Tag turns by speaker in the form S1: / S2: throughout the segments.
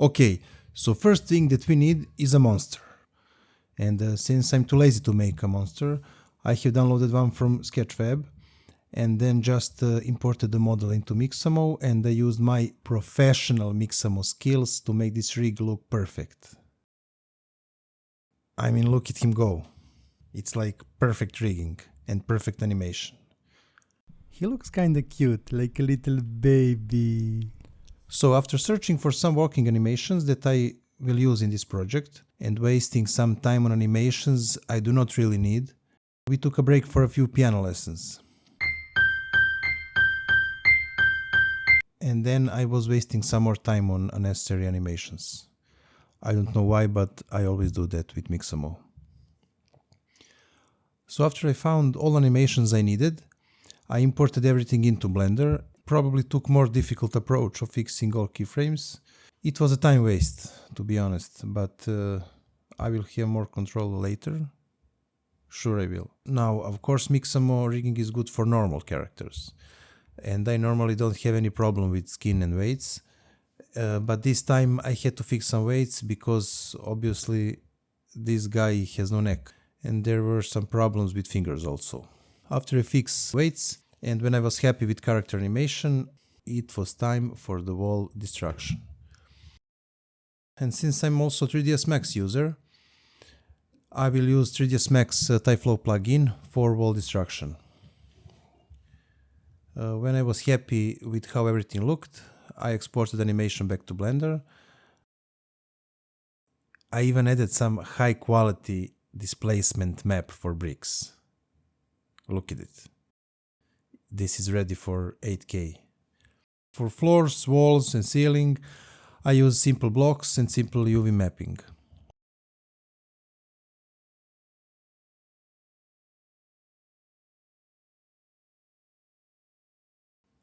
S1: Okay, so first thing that we need is a monster. And since I'm too lazy to make a monster, I have downloaded one from Sketchfab and then just imported the model into Mixamo, and I used my professional Mixamo skills to make this rig look perfect. I mean, look at him go. It's like perfect rigging and perfect animation. He looks kinda cute, like a little baby. So after searching for some walking animations that I will use in this project and wasting some time on animations I do not really need, we took a break for a few piano lessons. And then I was wasting some more time on unnecessary animations. I don't know why, but I always do that with Mixamo. So after I found all animations I needed, I imported everything into Blender. Probably took more difficult approach of fixing all keyframes. It was a time waste, to be honest, but I will have more control later. Sure I will. Now, of course, Mixamo rigging is good for normal characters. And I normally don't have any problem with skin and weights. But this time I had to fix some weights because obviously this guy has no neck. And there were some problems with fingers also. After I fixed weights, and when I was happy with character animation, it was time for the wall destruction. And since I'm also 3ds Max user, I will use 3ds Max Tyflow plugin for wall destruction. When I was happy with how everything looked, I exported animation back to Blender. I even added some high quality displacement map for bricks. Look at it. This is ready for 8K. For floors, walls and ceiling, I use simple blocks and simple UV mapping.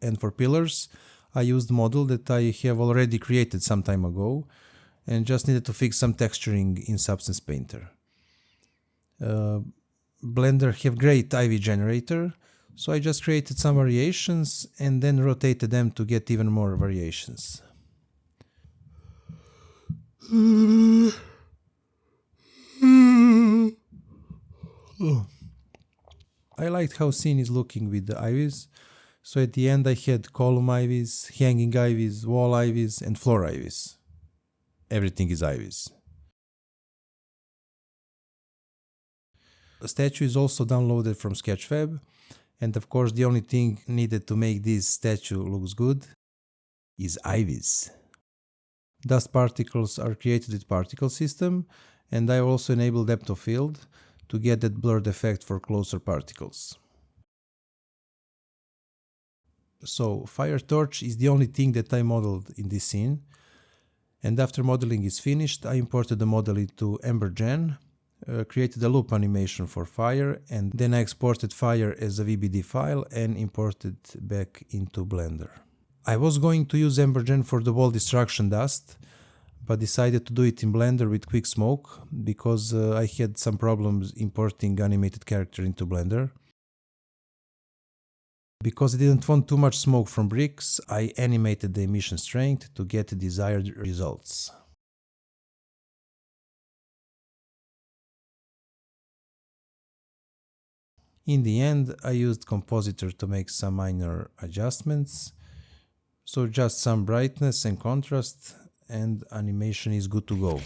S1: And for pillars, I used a model that I have already created some time ago and just needed to fix some texturing in Substance Painter. Blender have great Ivy generator, so I just created some variations and then rotated them to get even more variations. I liked how scene is looking with the ivies, so at the end I had column ivies, hanging ivies, wall ivies and floor ivies. Everything is ivies. The statue is also downloaded from Sketchfab, and of course the only thing needed to make this statue looks good is ivies. Dust particles are created with particle system, and I also enable depth of field to get that blurred effect for closer particles. So fire torch is the only thing that I modeled in this scene, and after modeling is finished I imported the model into EmberGen, created a loop animation for fire, and then I exported fire as a VBD file and imported back into Blender. I was going to use EmberGen for the wall destruction dust, but decided to do it in Blender with quick smoke because I had some problems importing animated character into Blender. Because I didn't want too much smoke from bricks, I animated the emission strength to get the desired results. In the end, I used Compositor to make some minor adjustments, so just some brightness and contrast, and animation is good to go.